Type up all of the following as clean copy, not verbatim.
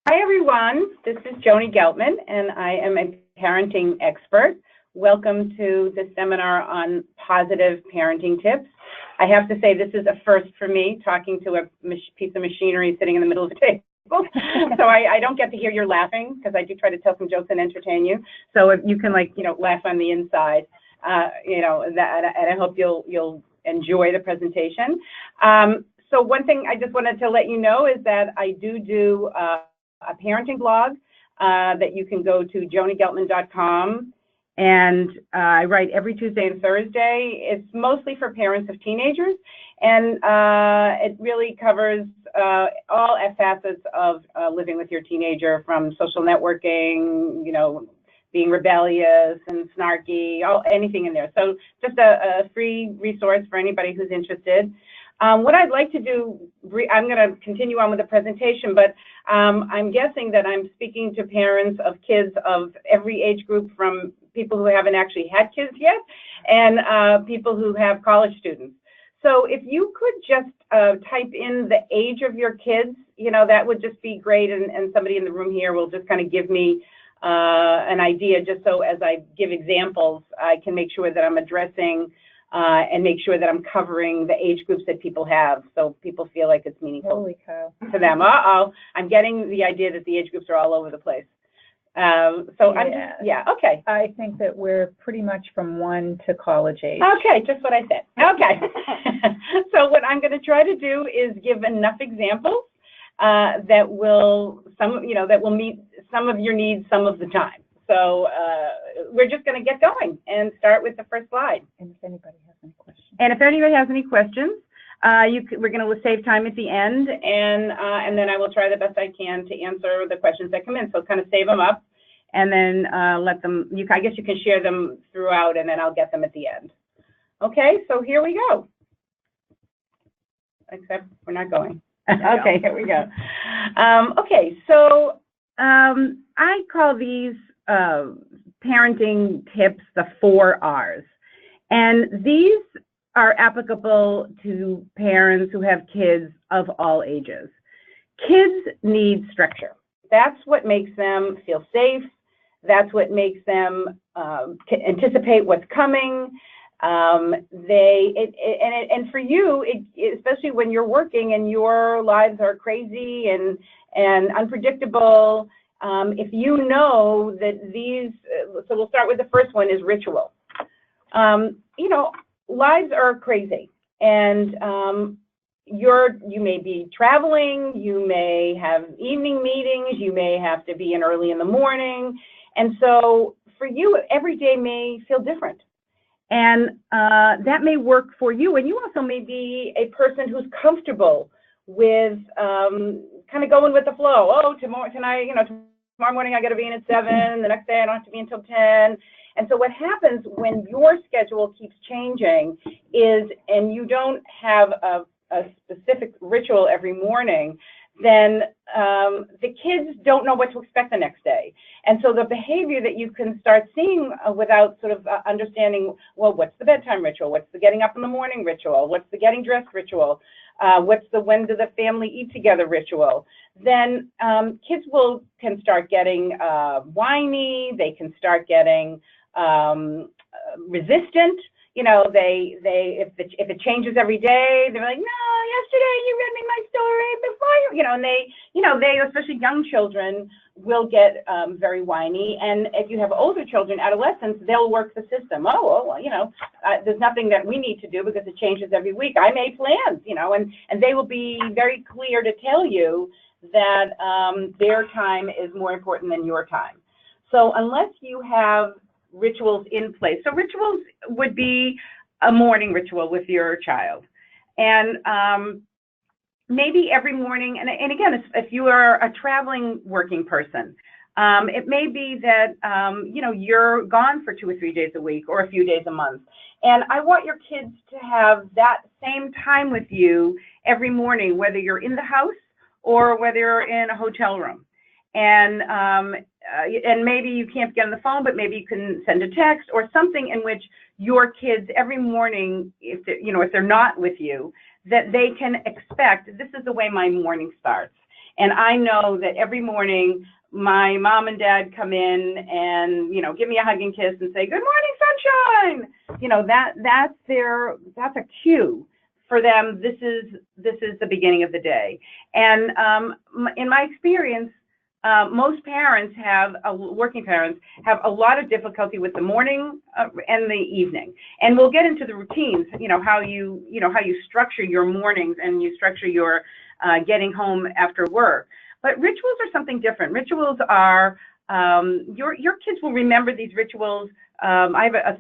Hi, everyone. This is Joni Geltman, and I am a parenting expert. Welcome to the seminar on positive parenting tips. I have to say this is a first for me, talking to a piece of machinery sitting in the middle of the table. So I don't get to hear your laughing, because I do try to tell some jokes and entertain you. So if you can, laugh on the inside, and I hope you'll enjoy the presentation. So one thing I just wanted to let you know is that I do a parenting blog that you can go to jonigeltman.com, and I write every Tuesday and Thursday. It's mostly for parents of teenagers, and it really covers all facets of living with your teenager, from social networking, being rebellious and snarky, anything in there. So just a free resource for anybody who's interested. What I'd like to do, I'm going to continue on with the presentation, but I'm guessing that I'm speaking to parents of kids of every age group, from people who haven't actually had kids yet and people who have college students. So if you could just type in the age of your kids, that would just be great, and somebody in the room here will just kind of give me an idea, just so as I give examples, I can make sure that I'm addressing and make sure that I'm covering the age groups that people have, so people feel like it's meaningful to them. I'm getting the idea that the age groups are all over the place. Okay. I think that we're pretty much from 1 to college age. Okay, just what I said. Okay. So what I'm going to try to do is give enough examples that will meet some of your needs some of the time. So we're just going to get going and start with the first slide. And if anybody has any questions. We're going to save time at the end, and then I will try the best I can to answer the questions that come in. So kind of save them up, and then let them. I guess you can share them throughout, and then I'll get them at the end. Okay, so here we go. Except we're not going. Okay, here we go. Okay, so I call these parenting tips the 4 R's, and these are applicable to parents who have kids of all ages. Kids need structure. That's what makes them feel safe. That's what makes them anticipate what's coming. And for you, especially when you're working and your lives are crazy and unpredictable, if you know that these, so we'll start with the first one, is ritual. Lives are crazy, and you may be traveling, you may have evening meetings, you may have to be in early in the morning, and so for you, every day may feel different, and that may work for you. And you also may be a person who's comfortable with kind of going with the flow. Oh, tomorrow morning I got to be in at 7. The next day I don't have to be until 10. And so what happens when your schedule keeps changing is, and you don't have a specific ritual every morning, then the kids don't know what to expect the next day. And so the behavior that you can start seeing without sort of understanding, well, what's the bedtime ritual? What's the getting up in the morning ritual? What's the getting dressed ritual? What's the when do the family eat together ritual? Then kids can start getting whiny. They can start getting resistant. If it changes every day, they're like, no, yesterday you read me my story before and they, especially young children, will get very whiny. And if you have older children, adolescents, they'll work the system. There's nothing that we need to do because it changes every week. I made plans, and they will be very clear to tell you that their time is more important than your time. So unless you have rituals in place. So rituals would be a morning ritual with your child. And maybe every morning, and again, if you are a traveling working person, it may be that, you're gone for 2 or 3 days a week or a few days a month. And I want your kids to have that same time with you every morning, whether you're in the house or whether you're in a hotel room. And maybe you can't get on the phone, but maybe you can send a text or something in which your kids every morning, if they're not with you, that they can expect, this is the way my morning starts. And I know that every morning my mom and dad come in and, give me a hug and kiss and say, "Good morning, sunshine." That's a cue for them. This is the beginning of the day. And in my experience, most parents working parents have a lot of difficulty with the morning and the evening. And we'll get into the routines, how you structure your mornings and you structure your getting home after work. But rituals are something different. Rituals are, your kids will remember these rituals. I have a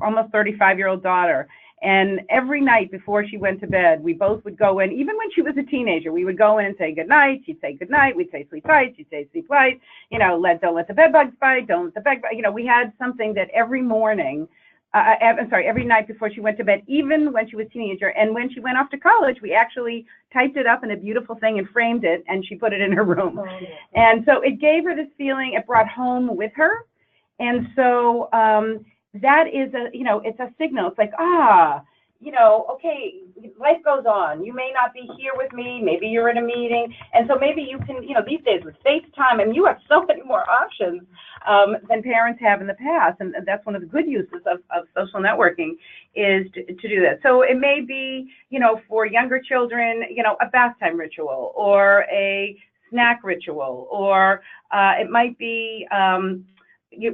almost 35-year-old daughter. And every night before she went to bed, we both would go in, even when she was a teenager, we would go in and say goodnight. She'd say goodnight. We'd say sleep tight. She'd say sleep light. Don't let the bed bugs bite. Don't let the bed bug. We had something that every morning, every night before she went to bed, even when she was a teenager. And when she went off to college, we actually typed it up in a beautiful thing and framed it, and she put it in her room. Oh, yeah. And so it gave her this feeling. It brought home with her. And so, that is it's a signal. It's like, okay, life goes on. You may not be here with me. Maybe you're in a meeting. And so maybe you can, these days with FaceTime, and you have so many more options than parents have in the past. And that's one of the good uses of social networking is to do that. So it may be, for younger children, a bath time ritual or a snack ritual, or it might be,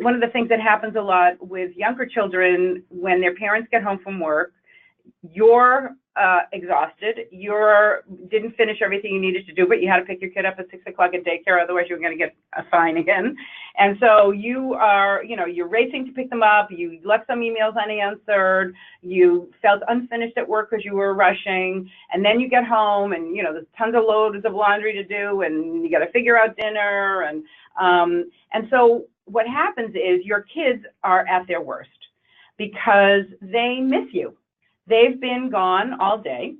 one of the things that happens a lot with younger children when their parents get home from work, you're exhausted, didn't finish everything you needed to do, but you had to pick your kid up at 6 o'clock at daycare, otherwise you were going to get a fine again. And so you are, you're racing to pick them up, you left some emails unanswered, you felt unfinished at work because you were rushing, and then you get home and, there's tons of loads of laundry to do, and you got to figure out dinner, and so what happens is your kids are at their worst because they miss you. They've been gone all day.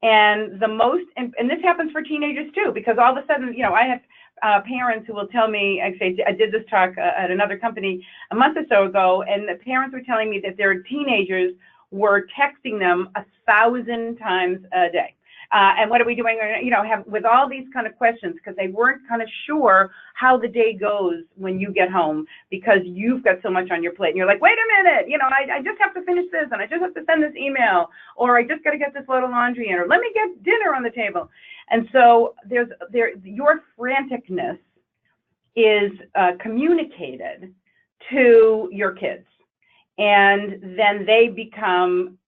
And and this happens for teenagers too, because all of a sudden, I have parents who will tell me, I did this talk at another company a month or so ago, and the parents were telling me that their teenagers were texting them 1,000 times a day. And what are we doing, with all these kind of questions, because they weren't kind of sure how the day goes when you get home, because you've got so much on your plate. And you're like, wait a minute, I just have to finish this, and I just have to send this email, or I just got to get this load of laundry in, or let me get dinner on the table. And so your franticness is communicated to your kids, and then they become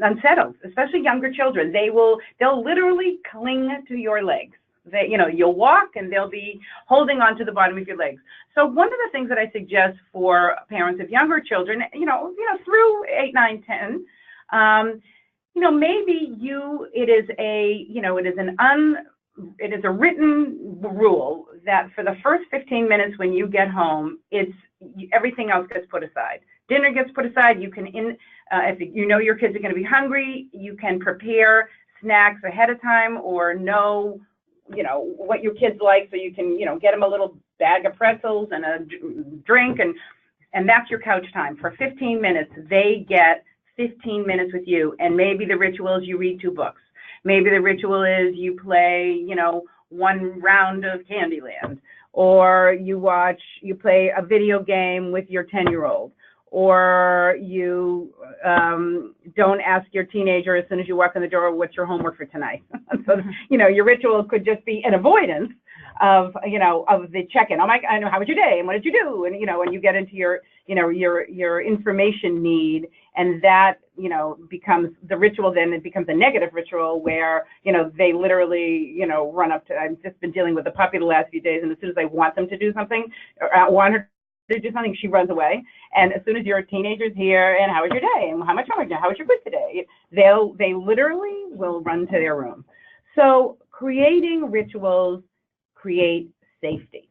unsettled, especially younger children. They'll literally cling to your legs. You'll walk and they'll be holding on to the bottom of your legs. So one of the things that I suggest for parents of younger children, through 8, 9, 10, maybe it is a written rule that for the first 15 minutes when you get home, everything else gets put aside. Dinner gets put aside. You can, if your kids are going to be hungry, you can prepare snacks ahead of time, or know what your kids like, so you can, get them a little bag of pretzels and a drink, and that's your couch time. For 15 minutes, they get 15 minutes with you, and maybe the ritual is you read 2 books. Maybe the ritual is you play, 1 round of Candyland, or you play a video game with your 10-year-old. Or you don't ask your teenager as soon as you walk in the door, what's your homework for tonight? So, your ritual could just be an avoidance of the check-in. I know, how was your day? And what did you do? And, when you get into your information need, and that, becomes the ritual, then it becomes a negative ritual where, they literally, run up to, I've just been dealing with a puppy the last few days, and as soon as I want them to do something, or want her to do something, she runs away. And as soon as your teenager's here, and how was your day? And how much homework? How was your quiz today? They literally will run to their room. So creating rituals create safety,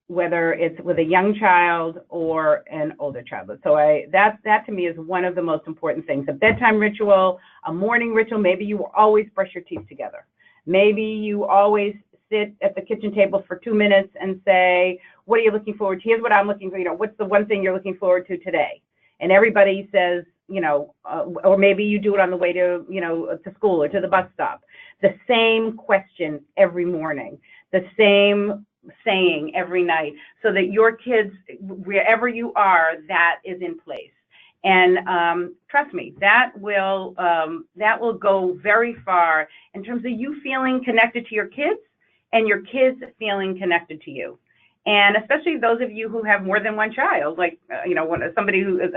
whether it's with a young child or an older child. So that to me is one of the most important things. A bedtime ritual, a morning ritual. Maybe you always brush your teeth together. Maybe you always sit at the kitchen table for 2 minutes and say, what are you looking forward to? Here's what I'm looking for. What's the one thing you're looking forward to today? And everybody says, or maybe you do it on the way to, to school or to the bus stop. the same question every morning, the same saying every night, so that your kids, wherever you are, that is in place. And trust me, that will go very far in terms of you feeling connected to your kids and your kids feeling connected to you. And especially those of you who have more than one child, like somebody who is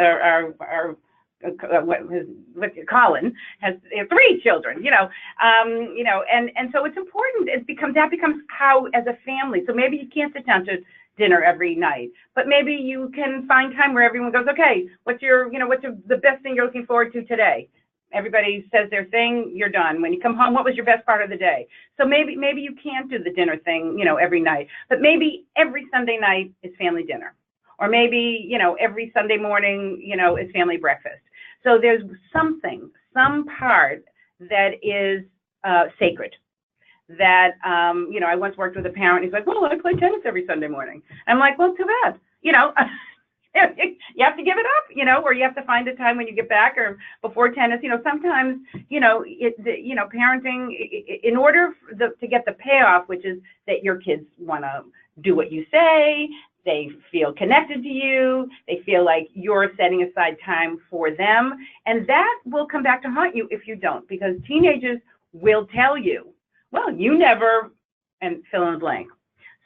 Colin has 3 children, and so it's important. That becomes how, as a family. So maybe you can't sit down to dinner every night, but maybe you can find time where everyone goes, okay, what's the best thing you're looking forward to today? Everybody says their thing, you're done. When you come home, what was your best part of the day? So maybe you can't do the dinner thing, every night, but maybe every Sunday night is family dinner. Or maybe, every Sunday morning, is family breakfast. So there's some part that is sacred. That, I once worked with a parent, he's like, well, I play tennis every Sunday morning. I'm like, well, too bad. You have to give it up, or you have to find a time when you get back or before tennis. Sometimes, parenting, in order to get the payoff, which is that your kids want to do what you say, they feel connected to you, they feel like you're setting aside time for them, and that will come back to haunt you if you don't, because teenagers will tell you, well, you never, and fill in the blank.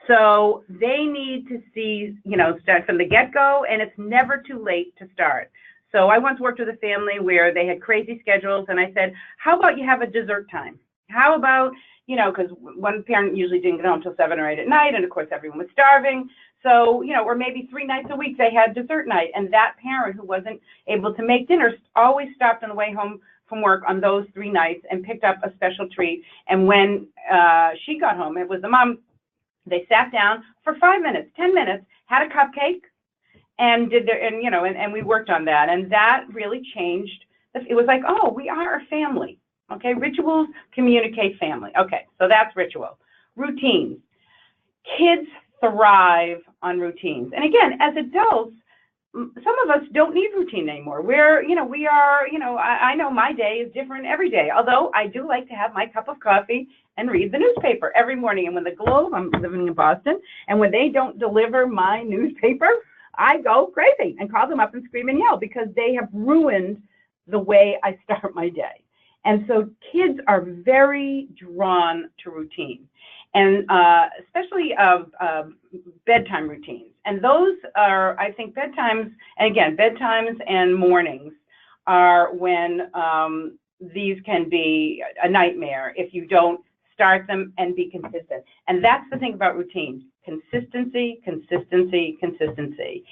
So they need to see, start from the get-go, and it's never too late to start. So I once worked with a family where they had crazy schedules, and I said, how about you have a dessert time? How about, because one parent usually didn't get home until 7 or 8 at night, and of course everyone was starving. So, or maybe 3 nights a week they had dessert night, and that parent who wasn't able to make dinner always stopped on the way home from work on those 3 nights and picked up a special treat. And when she got home, it was the mom. They sat down for 5 minutes, 10 minutes, had a cupcake, and and we worked on that, and that really changed. It was like, oh, we are a family. Okay, rituals communicate family. Okay, so that's ritual. Routines. Kids thrive on routines, and again, as adults, some of us don't need routine anymore. I know my day is different every day, although I do like to have my cup of coffee and read the newspaper every morning. And when the Globe, I'm living in Boston, and when they don't deliver my newspaper, I go crazy and call them up and scream and yell, because they have ruined the way I start my day. And so kids are very drawn to routine, and especially of bedtime routines. And those are, I think, bedtimes and mornings are when these can be a nightmare if you don't start them and be consistent. And that's the thing about routine: consistency, consistency, consistency.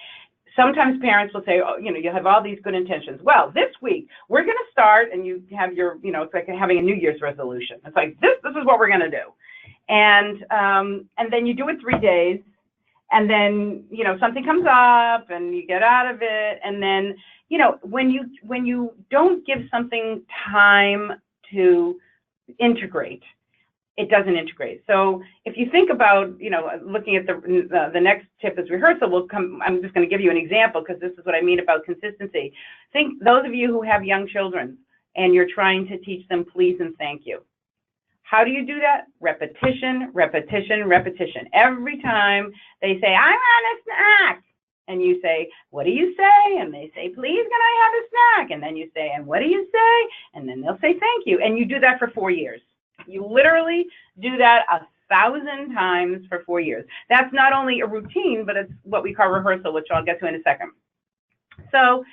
Sometimes parents will say, oh, you have all these good intentions. Well, this week we're going to start, and you have your, it's like having a New Year's resolution. It's like, this is what we're going to do. And then you do it 3 days, and then, something comes up and you get out of it. And then, when you don't give something time to integrate, it doesn't integrate. So if you think about, looking at the next tip is rehearsal. I'm just going to give you an example, because this is what I mean about consistency. Think those of you who have young children and you're trying to teach them please and thank you. How do you do that? Repetition, repetition, repetition. Every time they say, I want a snack, and you say, what do you say? And they say, please, can I have a snack? And then you say, and what do you say? And then they'll say, thank you. And you do that for 4 years. You literally do that 1,000 times for 4 years. That's not only a routine, but it's what we call rehearsal, which I'll get to in a second. So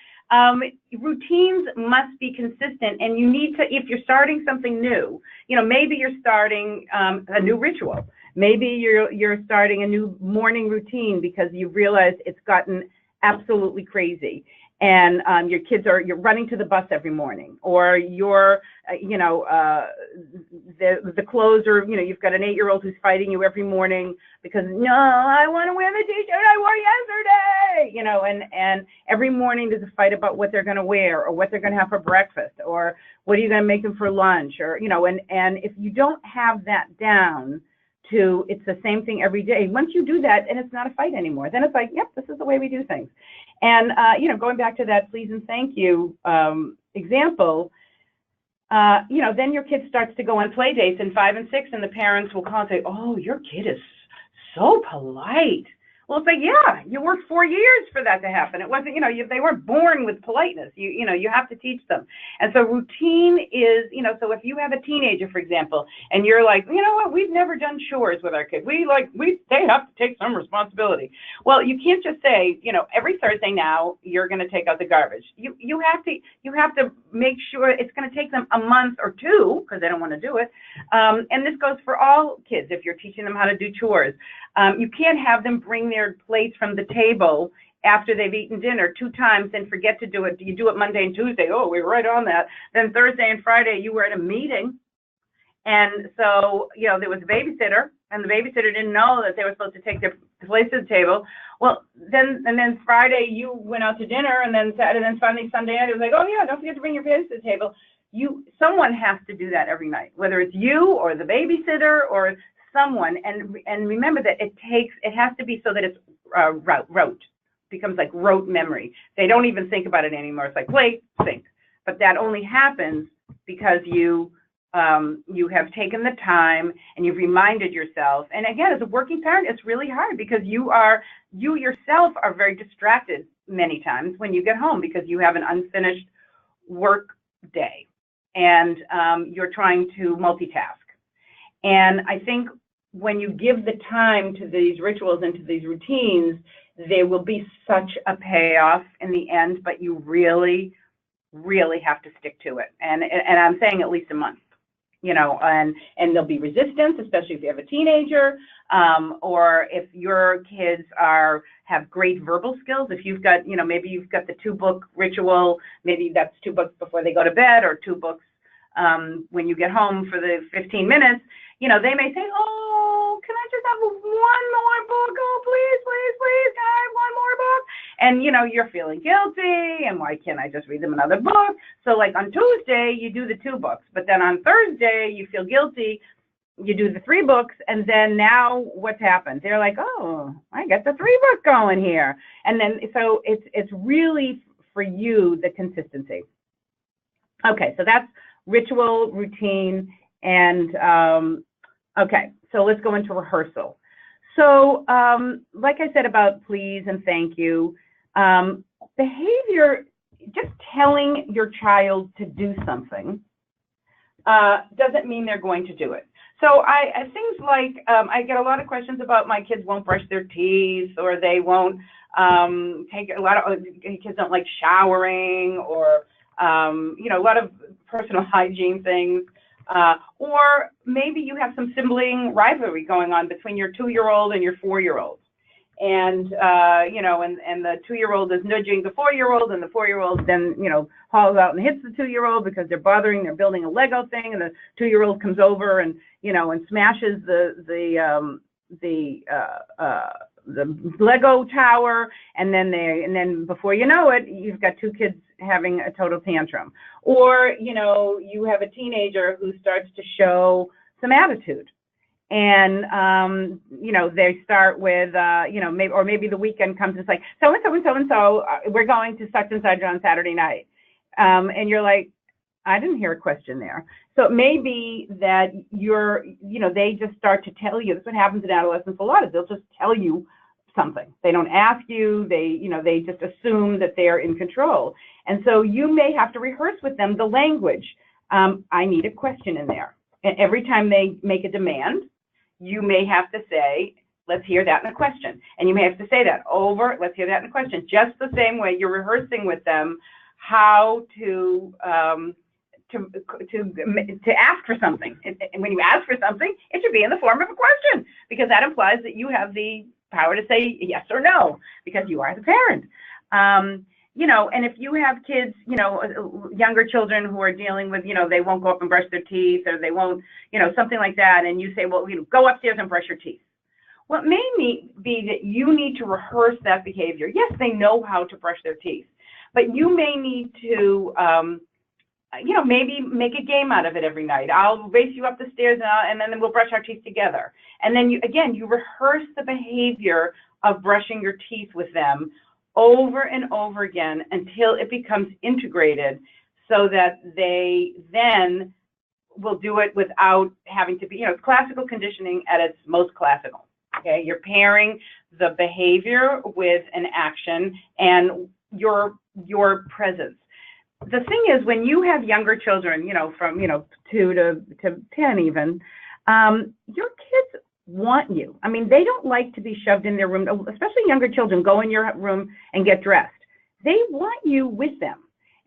routines must be consistent, and you need to, if you're starting something new, maybe you're starting a new ritual. Maybe you're starting a new morning routine because you've realized it's gotten absolutely crazy. And you're running to the bus every morning, or you're, the clothes are, you've got an 8-year-old who's fighting you every morning because, no, I want to wear the t-shirt I wore yesterday, and every morning there's a fight about what they're going to wear, or what they're going to have for breakfast, or what are you going to make them for lunch, or, and if you don't have that down to, it's the same thing every day. Once you do that, and it's not a fight anymore, then it's like, yep, this is the way we do things. And, going back to that please and thank you example, then your kid starts to go on play dates in 5 and 6, and the parents will call and say, oh, your kid is so polite. Well, it's like, yeah, you worked 4 years for that to happen. It wasn't, they weren't born with politeness. You have to teach them. And so routine is, so if you have a teenager, for example, and you're like, you know what, we've never done chores with our kids. They have to take some responsibility. Well, you can't just say, every Thursday now you're going to take out the garbage. You have to make sure it's going to take them a month or two because they don't want to do it. And this goes for all kids if you're teaching them how to do chores. You can't have them bring their plates from the table after they've eaten dinner 2 times and forget to do it. You do it Monday and Tuesday. Oh, we're right on that. Then Thursday and Friday, you were at a meeting. And so, there was a babysitter, and the babysitter didn't know that they were supposed to take their plates to the table. Well, then Friday, you went out to dinner, and then Saturday, and then finally Sunday night, it was like, oh, yeah, don't forget to bring your plates to the table. Someone has to do that every night, whether it's you or the babysitter or someone, and remember that it has to be so that it's rote, becomes like rote memory. They don't even think about it anymore. It's like plate, sink. But that only happens because you have taken the time and you've reminded yourself. And again, as a working parent, it's really hard because you yourself are very distracted many times when you get home because you have an unfinished work day and you're trying to multitask. And I think when you give the time to these rituals and to these routines, there will be such a payoff in the end, but you really, really have to stick to it. And I'm saying at least a month, and there'll be resistance, especially if you have a teenager, or if your kids have great verbal skills. If you've got, maybe you've got the 2-book ritual, maybe that's 2 books before they go to bed or 2 books when you get home for the 15 minutes, they may say, oh, can I just have one more book? Oh, please, can I have one more book? And, you're feeling guilty, and why can't I just read them another book? So, like, on Tuesday, you do the 2 books, but then on Thursday, you feel guilty, you do the 3 books, and then now what's happened? They're like, oh, I got the 3-book going here. And then, so it's really, for you, the consistency. Okay, so that's ritual, routine, and okay, so let's go into rehearsal. So like I said about please and thank you, behavior, just telling your child to do something doesn't mean they're going to do it. So things like, I get a lot of questions about my kids won't brush their teeth, or they won't a lot of kids don't like showering, or a lot of personal hygiene things, or maybe you have some sibling rivalry going on between your 2-year-old and your 4-year-old. And, and the 2-year-old is nudging the 4-year-old, and the 4-year-old then, hauls out and hits the 2-year-old because they're building a Lego thing, and the 2-year-old comes over and, and smashes the Lego tower, and then before you know it, you've got 2 kids having a total tantrum. Or, you have a teenager who starts to show some attitude. And, they start with, maybe the weekend comes, it's like, so-and-so, we're going to such and such on Saturday night. And you're like, I didn't hear a question there. So it may be that they just start to tell you. That's what happens in adolescence a lot, is they'll just tell you something. They don't ask you, they just assume that they're in control. And so you may have to rehearse with them the language. I need a question in there. And every time they make a demand, you may have to say, let's hear that in a question. And you may have to say that over, let's hear that in a question. Just the same way you're rehearsing with them how to ask for something. And when you ask for something, it should be in the form of a question, because that implies that you have the power to say yes or no, because you are the parent. And if you have kids, younger children who are dealing with, they won't go up and brush their teeth, or they won't, something like that, and you say, well, go upstairs and brush your teeth. Well, it may be that you need to rehearse that behavior. Yes, they know how to brush their teeth, but you may need to, maybe make a game out of it every night. I'll race you up the stairs and then we'll brush our teeth together. And then you rehearse the behavior of brushing your teeth with them over and over again until it becomes integrated, so that they then will do it without having to be, it's classical conditioning at its most classical. Okay, you're pairing the behavior with an action and your presence. The thing is, when you have younger children, from 2 to 10 even, your kids want you. I mean, they don't like to be shoved in their room, especially younger children. Go in your room and get dressed. They want you with them.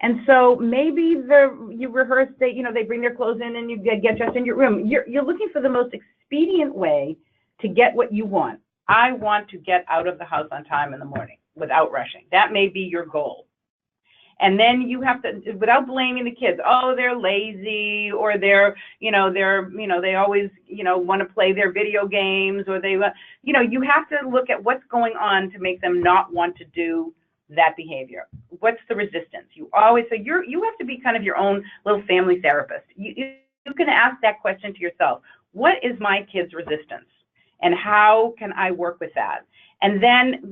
And so maybe you rehearse, they bring their clothes in and you get dressed in your room. You're looking for the most expedient way to get what you want. I want to get out of the house on time in the morning without rushing. That may be your goal. And then you have to, without blaming the kids, oh, they're lazy, or they always, want to play their video games, or you have to look at what's going on to make them not want to do that behavior. What's the resistance? You have to be kind of your own little family therapist. You can ask that question to yourself. What is my kid's resistance? And how can I work with that? And then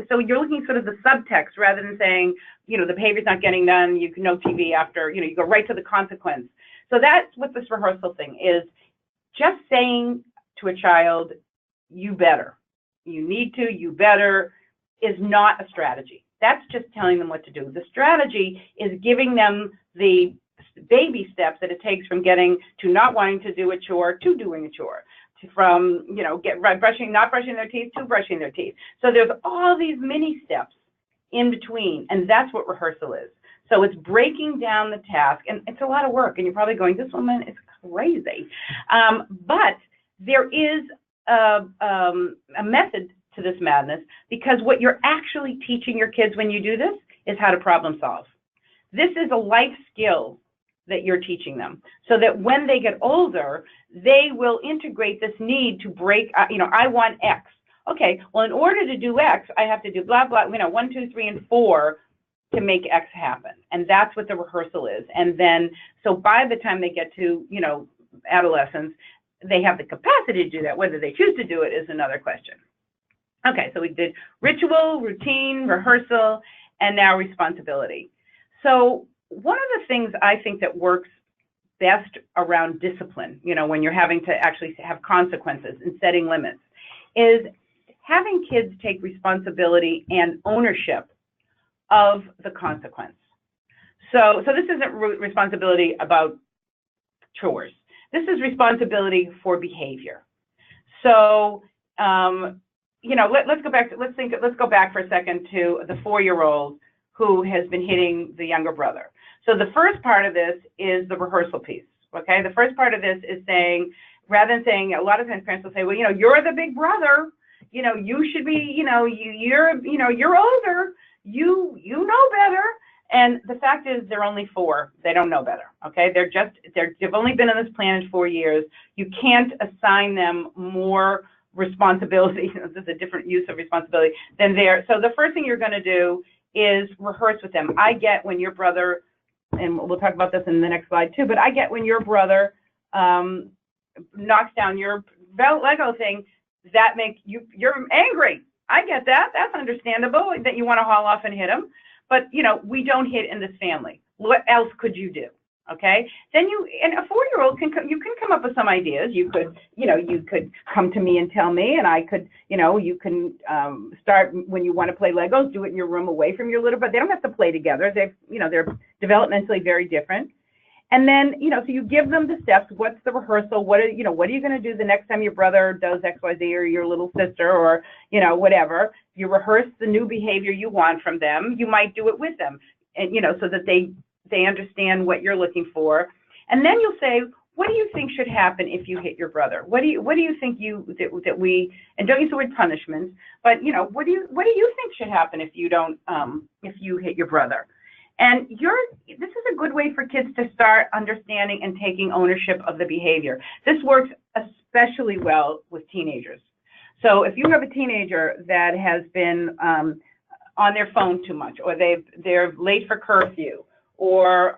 so you're looking sort of the subtext rather than saying, the behavior's not getting done, no TV after, you go right to the consequence. So that's what this rehearsal thing is. Just saying to a child, you better, you need to, you better, is not a strategy. That's just telling them what to do. The strategy is giving them the baby steps that it takes from getting to not wanting to do a chore to doing a chore. From not brushing their teeth to brushing their teeth. So there's all these mini steps in between, and that's what rehearsal is. So it's breaking down the task, and it's a lot of work, and you're probably going, this woman is crazy. But there is a method to this madness, because what you're actually teaching your kids when you do this is how to problem solve. This is a life skill that you're teaching them, so that when they get older, they will integrate this need to break, I want X. Okay, well, in order to do X, I have to do blah, blah, 1, 2, 3, and 4 to make X happen. And that's what the rehearsal is. And then, so by the time they get to, adolescence, they have the capacity to do that. Whether they choose to do it is another question. Okay, so we did ritual, routine, rehearsal, and now responsibility. So one of the things I think that works best around discipline, when you're having to actually have consequences and setting limits, is having kids take responsibility and ownership of the consequence. So this isn't responsibility about chores. This is responsibility for behavior. So, let's go back for a second to the 4-year-old who has been hitting the younger brother. So the first part of this is the rehearsal piece, okay? The first part of this is saying, rather than saying, a lot of times parents will say, well, you're the big brother, you should be, you're older, you know better. And the fact is, they're only 4. They don't know better, okay? They've only been on this planet 4 years. You can't assign them more responsibility. This is a different use of responsibility than so the first thing you're going to do is rehearse with them. I get when your brother, and we'll talk about this in the next slide too, but I get when your brother knocks down your Lego thing, that makes you're angry. I get that. That's understandable that you want to haul off and hit him. But, we don't hit in this family. What else could you do? Okay. Then and a 4-year-old can come up with some ideas. You could come to me and tell me, and I could, you can start when you want to play Legos, do it in your room away from your little, but they don't have to play together. They're developmentally very different. And then, so you give them the steps. What's the rehearsal? What are you going to do the next time your brother does X, Y, Z, or your little sister, or, whatever. You rehearse the new behavior you want from them. You might do it with them, and, so that they understand what you're looking for. And then you'll say, what do you think should happen if you hit your brother? What do you think that we, and don't use the word punishment, but, what do you think should happen if you don't, if you hit your brother? And this is a good way for kids to start understanding and taking ownership of the behavior. This works especially well with teenagers. So if you have a teenager that has been on their phone too much, or they're late for curfew, or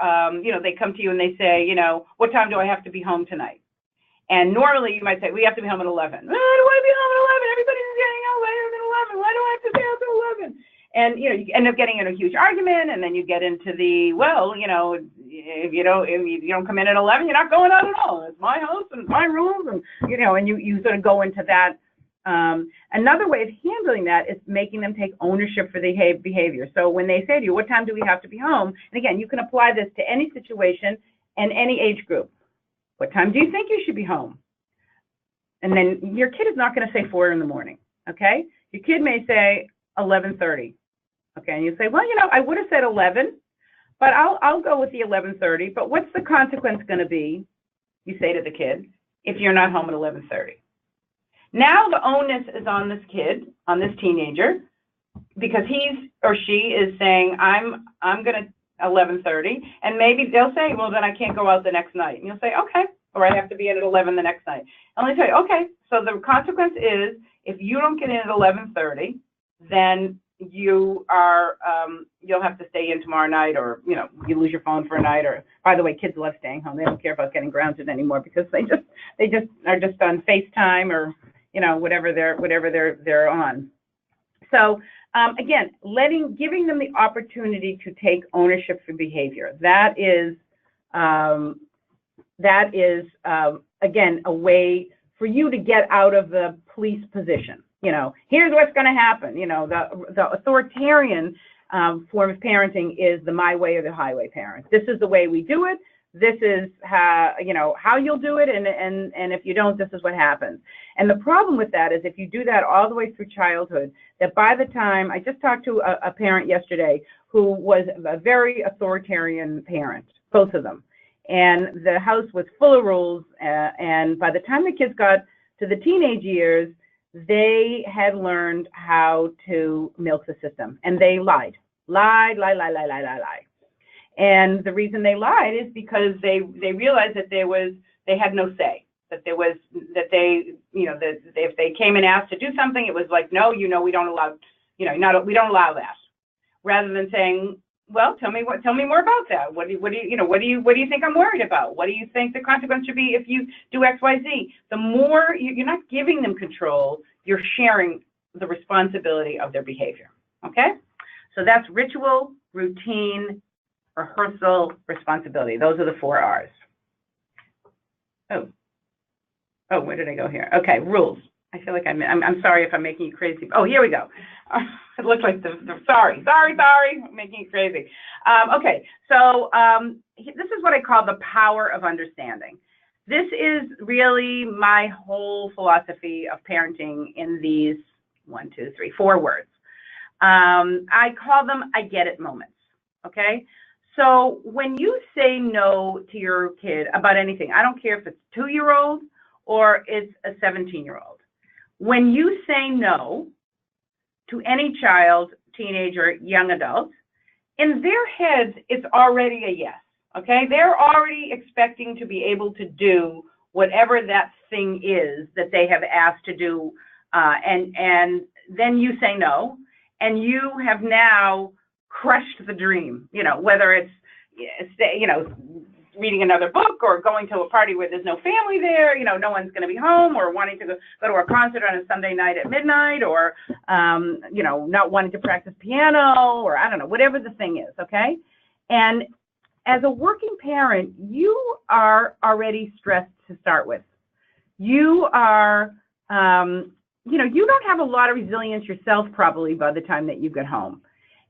they come to you and they say, what time do I have to be home tonight? And normally you might say, we have to be home at 11. Why do I be home at 11? Everybody's getting out later than 11. Why do I have to stay out till 11? And, you end up getting in a huge argument, and then you get into the, if you don't come in at 11, you're not going out at all. It's my house and my rules, and and you sort of go into that. Another way of handling that is making them take ownership for the behavior. So when they say to you, what time do we have to be home? And again, you can apply this to any situation and any age group. What time do you think you should be home? And then your kid is not going to say 4 in the morning, okay? Your kid may say 11:30, okay? And you say, well, I would have said 11, but I'll go with the 11:30. But what's the consequence going to be, you say to the kid, if you're not home at 11:30? Now the onus is on this kid, on this teenager, because he or she is saying, I'm going to 11:30, and maybe they'll say, well, then I can't go out the next night. And you'll say, okay, or I have to be in at 11 the next night. And they say, okay, so the consequence is if you don't get in at 11:30, then you are, you'll have to stay in tomorrow night, or, you lose your phone for a night, or, by the way, kids love staying home. They don't care about getting grounded anymore because they just are just on FaceTime or, whatever they're on. So, again, giving them the opportunity to take ownership for behavior. That is, again, a way for you to get out of the police position. Here's what's going to happen. The authoritarian form of parenting is the my way or the highway parent. This is the way we do it. This is how you'll do it, and if you don't, this is what happens. And the problem with that is if you do that all the way through childhood, that by the time, I just talked to a parent yesterday who was a very authoritarian parent, both of them, and the house was full of rules, and by the time the kids got to the teenage years, they had learned how to milk the system, and they lied. And the reason they lied is because they realized that they had no say, that if they came and asked to do something, it was like, no, we don't allow, we don't allow that. Rather than saying, well, tell me more about that. What do you think I'm worried about? What do you think the consequence should be if you do X, Y, Z? The more you're not giving them control, you're sharing the responsibility of their behavior. Okay? So that's ritual, routine, rehearsal, responsibility. Those are the 4 R's. Oh, where did I go here? Okay, rules. I feel like I'm sorry if I'm making you crazy. Oh, here we go. It looks like sorry, I'm making you crazy. Okay, so this is what I call the power of understanding. This is really my whole philosophy of parenting in these 4 words. I call them I get it moments, okay? So when you say no to your kid about anything, I don't care if it's a 2-year-old or it's a 17-year-old. When you say no to any child, teenager, young adult, in their heads, it's already a yes, okay? They're already expecting to be able to do whatever that thing is that they have asked to do, and then you say no, and you have now crushed the dream, whether it's, reading another book or going to a party where there's no family there, no one's going to be home, or wanting to go to a concert on a Sunday night at midnight, or, not wanting to practice piano, or I don't know, whatever the thing is, okay? And as a working parent, you are already stressed to start with. You are, you don't have a lot of resilience yourself probably by the time that you get home.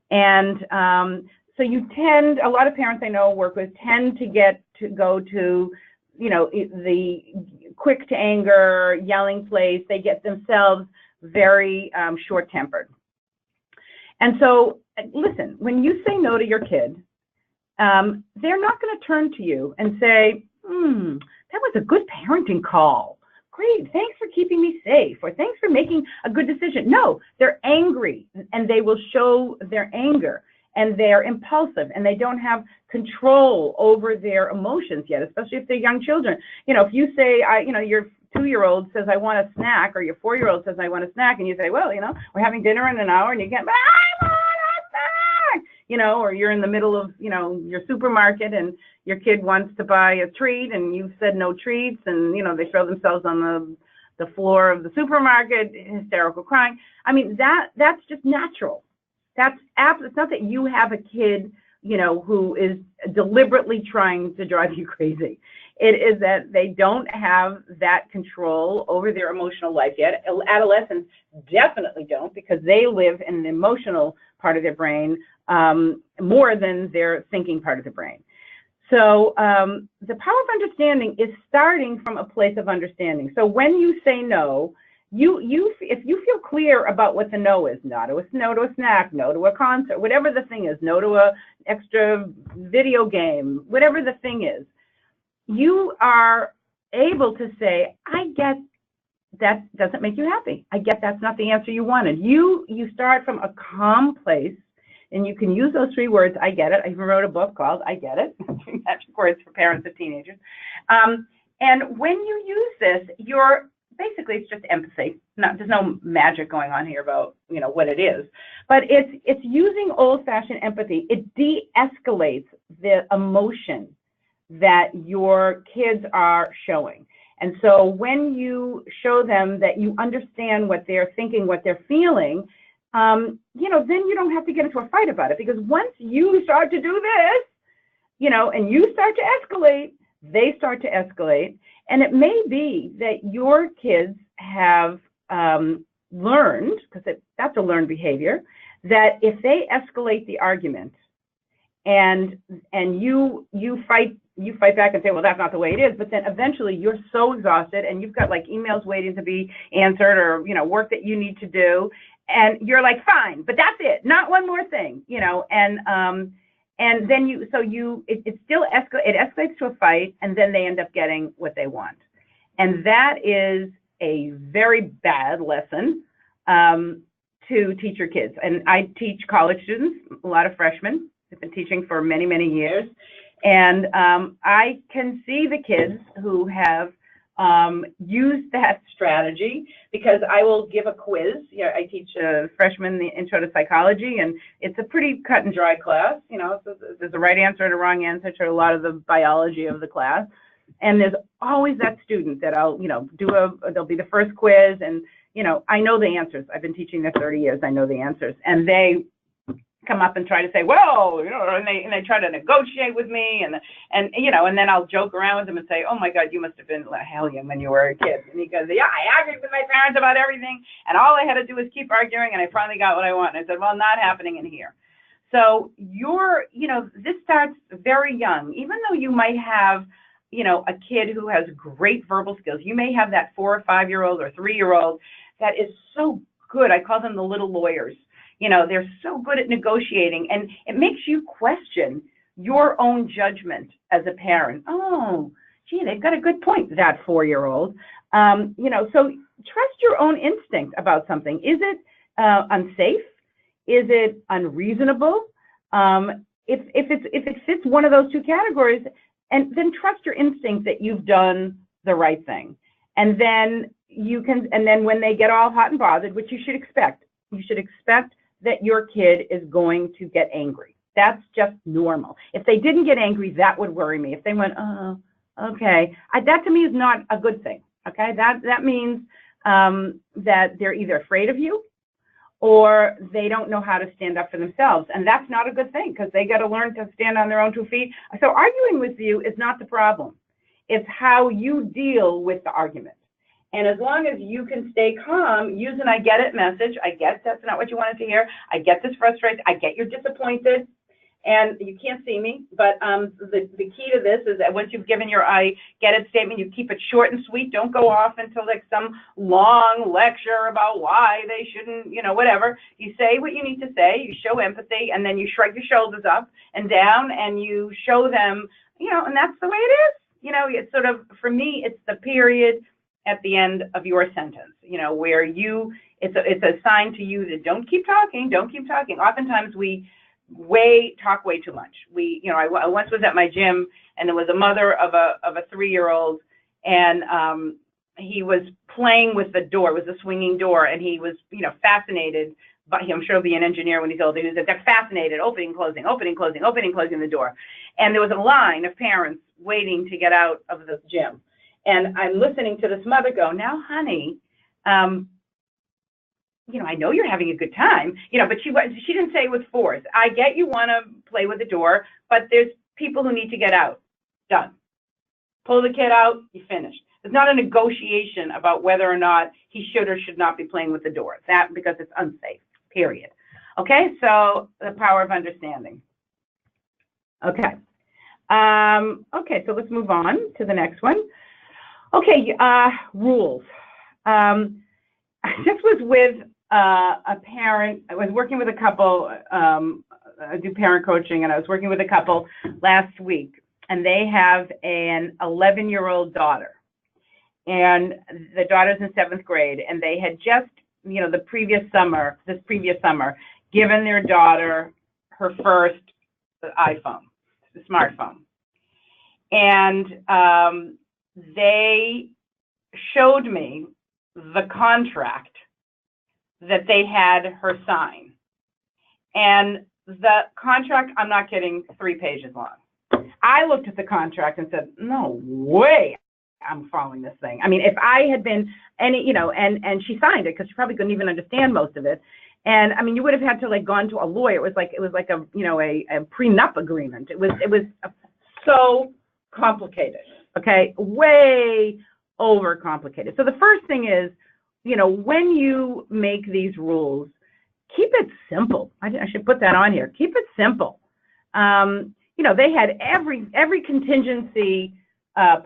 And so a lot of parents I know work with tend to go to, the quick to anger, yelling place. They get themselves very short-tempered. And so, listen, when you say no to your kid, they're not going to turn to you and say, that was a good parenting call. Great, thanks for keeping me safe, or thanks for making a good decision. No, they're angry, and they will show their anger, and they're impulsive, and they don't have control over their emotions yet, especially if they're young children. If you say, your 2-year-old says, I want a snack, or your 4-year-old says, I want a snack, and you say, well, we're having dinner in an hour, and you get, I want a snack, or you're in the middle of, your supermarket, and your kid wants to buy a treat, and you've said no treats, and, they throw themselves on the floor of the supermarket, hysterical crying. I mean, that's just natural. It's not that you have a kid, who is deliberately trying to drive you crazy. It is that they don't have that control over their emotional life yet. Adolescents definitely don't, because they live in the emotional part of their brain more than their thinking part of the brain. So the power of understanding is starting from a place of understanding. So when you say no, if you feel clear about what the no is, no to a snack, no to a concert, whatever the thing is, no to a extra video game, whatever the thing is, you are able to say, I get that doesn't make you happy. I get that's not the answer you wanted. You start from a calm place, and you can use those 3 words, I get it. I even wrote a book called I Get It, magic words for parents of teenagers. And when you use this, you're basically, it's just empathy. There's no magic going on here about what it is, but it's using old-fashioned empathy. It de-escalates the emotion that your kids are showing. And so when you show them that you understand what they're thinking, what they're feeling, then you don't have to get into a fight about it, because once you start to do this, and you start to escalate, they start to escalate. And it may be that your kids have learned, because that's a learned behavior, that if they escalate the argument and you fight back and say, well, that's not the way it is, but then eventually you're so exhausted and you've got like emails waiting to be answered, or work that you need to do, and you're like, fine, but that's it, not one more thing, and then it still escalates to a fight, and then they end up getting what they want. And that is a very bad lesson to teach your kids. And I teach college students, a lot of freshmen. I've been teaching for many, many years. And I can see the kids who have used that strategy, because I will give a quiz. I teach freshmen the intro to psychology, and it's a pretty cut and dry class. So there's a right answer and a wrong answer to a lot of the biology of the class. And there's always that student that I'll, they'll be the first quiz, and, I know the answers. I've been teaching there 30 years. I know the answers. And they come up and try to say, well, and they try to negotiate with me, and then I'll joke around with them and say, oh my God, you must have been a hellion when you were a kid. And he goes, yeah, I argued with my parents about everything, and all I had to do was keep arguing, and I finally got what I want. And I said, well, not happening in here. So this starts very young. Even though you might have, a kid who has great verbal skills, you may have that 4 or 5-year-old or 3-year-old that is so good. I call them the little lawyers. They're so good at negotiating, and it makes you question your own judgment as a parent. Oh, gee, they've got a good point, that 4-year-old. So trust your own instinct about something. Is it unsafe? Is it unreasonable? If it fits one of those 2 categories, and then trust your instinct that you've done the right thing. And then when they get all hot and bothered, which you should expect that your kid is going to get angry. That's just normal. If they didn't get angry, that would worry me. If they went, oh, okay, that to me is not a good thing. Okay, that means that they're either afraid of you, or they don't know how to stand up for themselves. And that's not a good thing, because they got to learn to stand on their own 2 feet. So arguing with you is not the problem. It's how you deal with the argument. And as long as you can stay calm, use an I get it message. I get that's not what you wanted to hear. I get this frustration. I get you're disappointed. And you can't see me, but the key to this is that once you've given your I get it statement, you keep it short and sweet. Don't go off into like some long lecture about why they shouldn't, whatever. You say what you need to say, you show empathy, and then you shrug your shoulders up and down, and you show them, and that's the way it is. It's sort of, for me, it's the period at the end of your sentence, where it's a sign to you that don't keep talking. Oftentimes we talk way too much. I once was at my gym, and there was a mother of a 3-year-old, and he was playing with the door. It was a swinging door, and he was, fascinated. But I'm sure he'll be an engineer when he's older. He was fascinated, opening, closing the door. And there was a line of parents waiting to get out of the gym. And I'm listening to this mother go, now, honey, I know you're having a good time, but she didn't say it with force. I get you want to play with the door, but there's people who need to get out. Done. Pull the kid out, you finished. It's not a negotiation about whether or not he should or should not be playing with the door. That because it's unsafe, period. Okay, so the power of understanding. Okay. Okay, so let's move on to the next one. Okay, rules. This was with a parent. I was working with a couple. I do parent coaching, and I was working with a couple last week, and they have an 11-year-old daughter, and the daughter's in 7th grade, and they had just, this previous summer, given their daughter her first iPhone, the smartphone, and they showed me the contract that they had her sign. And the contract, I'm not kidding, 3 pages long. I looked at the contract and said, no way I'm following this thing. I mean, if I had been any, and she signed it because she probably couldn't even understand most of it. And I mean, you would have had to gone to a lawyer. It was like a, a prenup agreement. It was so complicated. Okay. Way over complicated. So the first thing is, when you make these rules, keep it simple. I should put that on here. Keep it simple. They had every contingency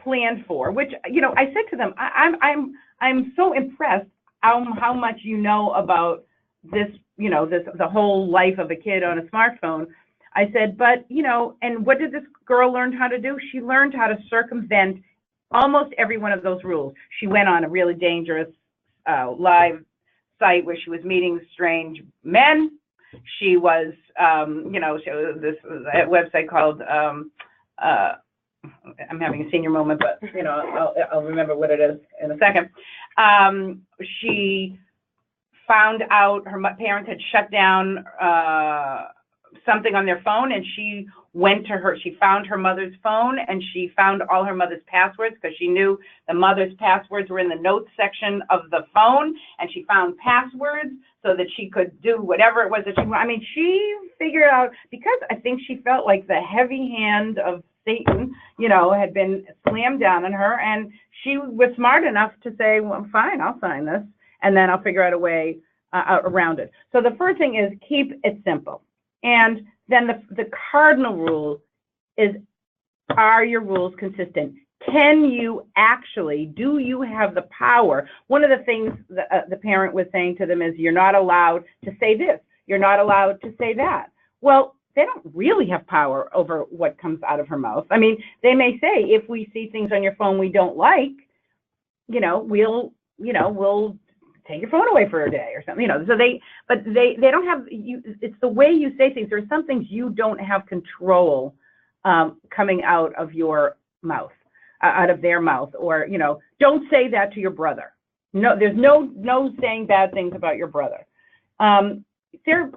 planned for, which, I said to them, I'm so impressed how much about this, the whole life of a kid on a smartphone. I said, but, and what did this girl learn how to do? She learned how to circumvent almost every one of those rules. She went on a really dangerous live site where she was meeting strange men. She was, this website called, I'm having a senior moment, but, I'll remember what it is in a second. She found out her parents had shut down something on their phone, and she found her mother's phone, and she found all her mother's passwords because she knew the mother's passwords were in the notes section of the phone, and she found passwords so that she could do whatever it was that she wanted. I mean, she figured out, because I think she felt like the heavy hand of Satan, had been slammed down on her, and she was smart enough to say, well, fine, I'll sign this, and then I'll figure out a way around it. So the first thing is keep it simple. And then the cardinal rule is, are your rules consistent? Do you have the power? One of the things the parent was saying to them is, you're not allowed to say this. You're not allowed to say that. Well, they don't really have power over what comes out of her mouth. I mean, they may say, if we see things on your phone we don't like, we'll take your phone away for a day or something, so they don't have it's the way you say things. There's some things you don't have control coming out of your mouth, out of their mouth, or, don't say that to your brother. No, there's no saying bad things about your brother. You're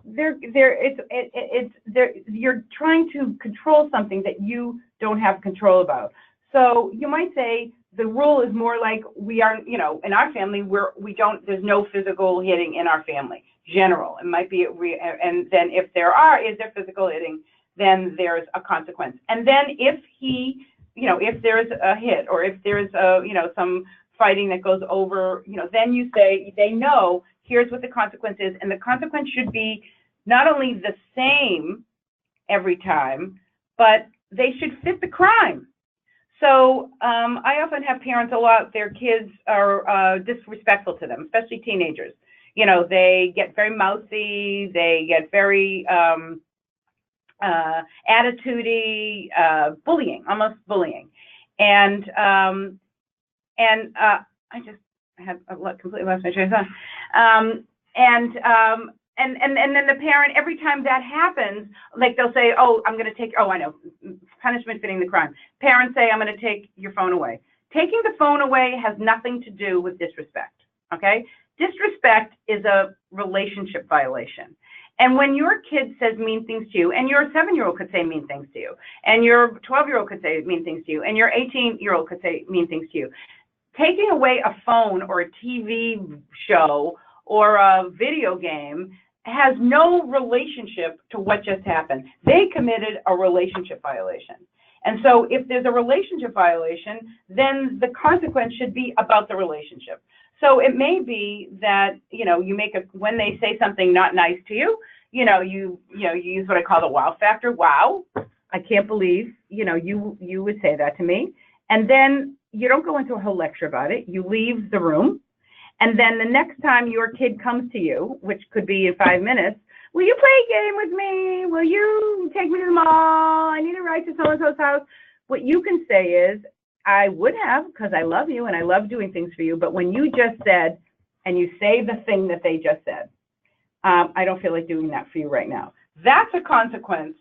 trying to control something that you don't have control about. So you might say, the rule is more like, we are, in our family, there's no physical hitting in our family. General, it might be, and then if is there physical hitting, then there's a consequence. And then if if there's a hit, or if there's some fighting that goes over, then you say, they know, here's what the consequence is, and the consequence should be not only the same every time, but they should fit the crime. So I often have parents, their kids are disrespectful to them, especially teenagers. They get very mouthy, they get very attitude-y, almost bullying. And I completely lost my train of thought. And then the parent, every time that happens, they'll say, I know, punishment fitting the crime. Parents say, I'm going to take your phone away. Taking the phone away has nothing to do with disrespect, okay? Disrespect is a relationship violation. And when your kid says mean things to you, and your 7-year-old could say mean things to you, and your 12-year-old could say mean things to you, and your 18-year-old could say mean things to you, taking away a phone or a TV show or a video game has no relationship to what just happened. They committed a relationship violation. And so if there's a relationship violation, then the consequence should be about the relationship. So it may be that, you make when they say something not nice to you, you use what I call the wow factor. Wow, I can't believe, you would say that to me. And then you don't go into a whole lecture about it. You leave the room. And then the next time your kid comes to you, which could be in 5 minutes, will you play a game with me? Will you take me to the mall? I need a ride to so-and-so's house. What you can say is, I would have, because I love you and I love doing things for you, but when you just said, and you say the thing that they just said, I don't feel like doing that for you right now. That's a consequence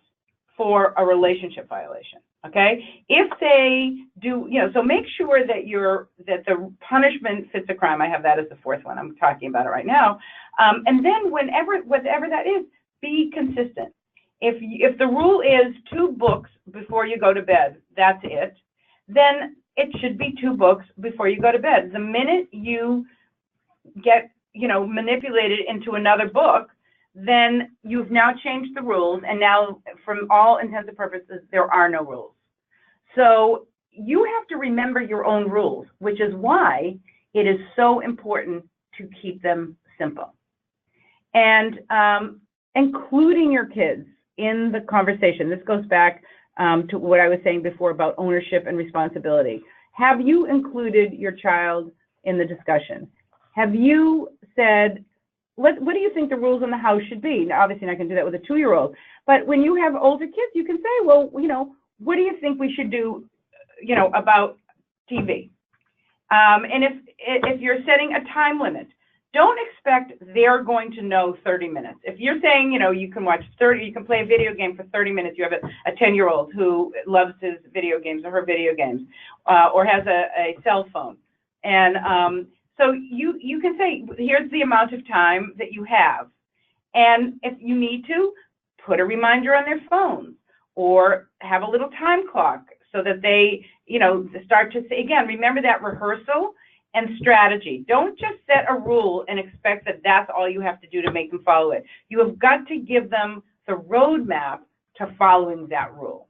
for a relationship violation. Okay, if they do, so make sure that the punishment fits the crime. I have that as the fourth one. I'm talking about it right now. And then whatever that is, be consistent. If the rule is 2 books before you go to bed, that's it, then it should be 2 books before you go to bed. The minute you get, manipulated into another book, then you've now changed the rules, and now, from all intents and purposes, there are no rules. So you have to remember your own rules, which is why it is so important to keep them simple. And including your kids in the conversation. This goes back to what I was saying before about ownership and responsibility. Have you included your child in the discussion? Have you said, what do you think the rules in the house should be? Now, obviously, I can do that with a 2-year-old, but when you have older kids, you can say, well, what do you think we should do, about TV? And if you're setting a time limit, don't expect they're going to know 30 minutes. If you're saying, you can watch 30, you can play a video game for 30 minutes, you have a 10-year-old who loves his video games or her video games, or has a cell phone. And so you can say, here's the amount of time that you have. And if you need to, put a reminder on their phones or have a little time clock so that they, start to say, again, remember that rehearsal and strategy. Don't just set a rule and expect that that's all you have to do to make them follow it. You have got to give them the roadmap to following that rule.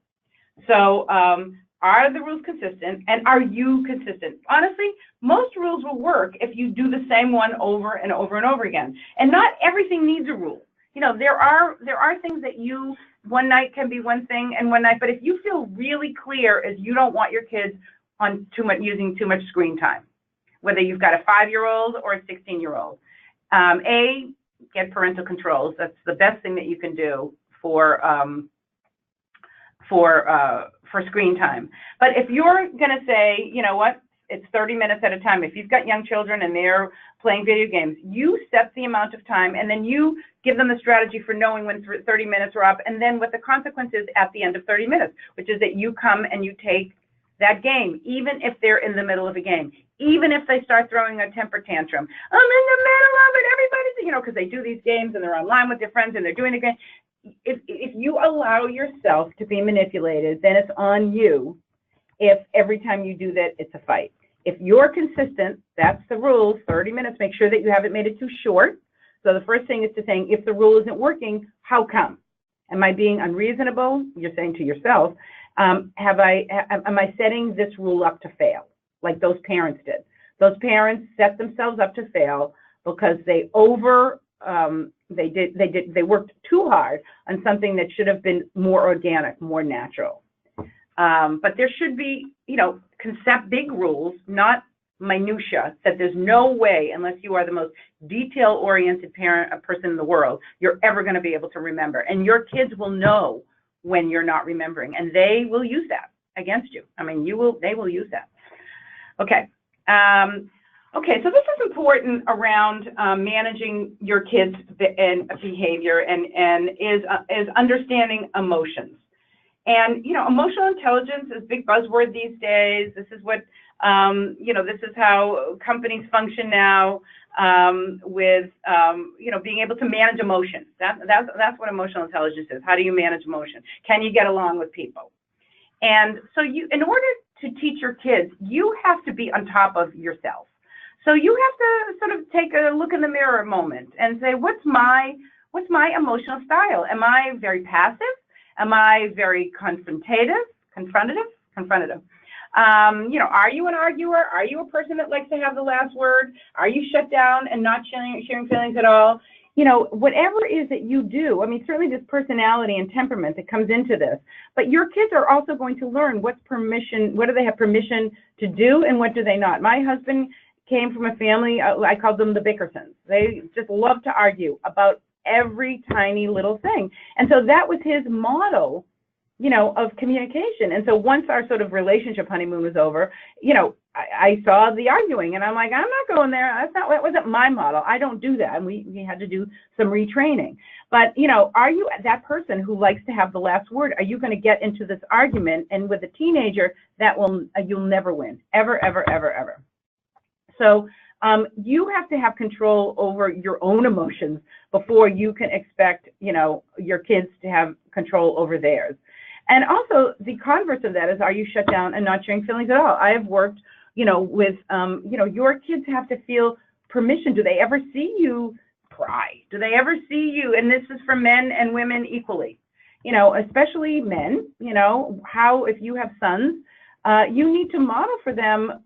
So are the rules consistent, and are you consistent? Honestly, most rules will work if you do the same one over and over and over again. And not everything needs a rule. There are things that one night can be one thing and one night, but if you feel really clear as you don't want your kids on using too much screen time, whether you've got a 5-year-old or a 16-year-old, get parental controls. That's the best thing that you can do for screen time. But if you're going to say, you know what, it's 30 minutes at a time. If you've got young children and they're playing video games, you set the amount of time, and then you give them the strategy for knowing when 30 minutes are up, and then what the consequence is at the end of 30 minutes, which is that you come and you take that game, even if they're in the middle of a game, even if they start throwing a temper tantrum. I'm in the middle of it, everybody's, because they do these games and they're online with their friends and they're doing the game. If you allow yourself to be manipulated, then it's on you if every time you do that, it's a fight. If you're consistent, that's the rule, 30 minutes, make sure that you haven't made it too short. So the first thing is to saying, if the rule isn't working, how come? Am I being unreasonable? You're saying to yourself, am I setting this rule up to fail, like those parents did? Those parents set themselves up to fail because they worked too hard on something that should have been more organic, more natural. But there should be, big rules, not minutia, that there's no way, unless you are the most detail-oriented person in the world, you're ever going to be able to remember. And your kids will know when you're not remembering, and they will use that against you. I mean, they will use that. Okay. Okay, so this is important around managing your kids' behavior and is understanding emotions. And, emotional intelligence is a big buzzword these days. This is what, this is how companies function now with, being able to manage emotions. That's what emotional intelligence is. How do you manage emotion? Can you get along with people? And so in order to teach your kids, you have to be on top of yourself. So you have to sort of take a look in the mirror moment and say, what's my emotional style? Am I very passive? Am I very confrontative? Are you an arguer? Are you a person that likes to have the last word? Are you shut down and not sharing feelings at all? Whatever it is that you do, I mean, certainly there's personality and temperament that comes into this, but your kids are also going to learn what do they have permission to do and what do they not. My husband came from a family, I called them the Bickersons. They just love to argue about every tiny little thing. And so that was his model, of communication. And so once our sort of relationship honeymoon was over, I saw the arguing and I'm like, I'm not going there. That wasn't my model. I don't do that. And we had to do some retraining. But, are you that person who likes to have the last word? Are you going to get into this argument? And with a teenager, you'll never win, ever, ever, ever, ever. So you have to have control over your own emotions before you can expect, your kids to have control over theirs. And also the converse of that is, are you shut down and not sharing feelings at all? I have worked, with, your kids have to feel permission. Do they ever see you cry? Do they ever see you? And this is for men and women equally, especially men, how, if you have sons, you need to model for them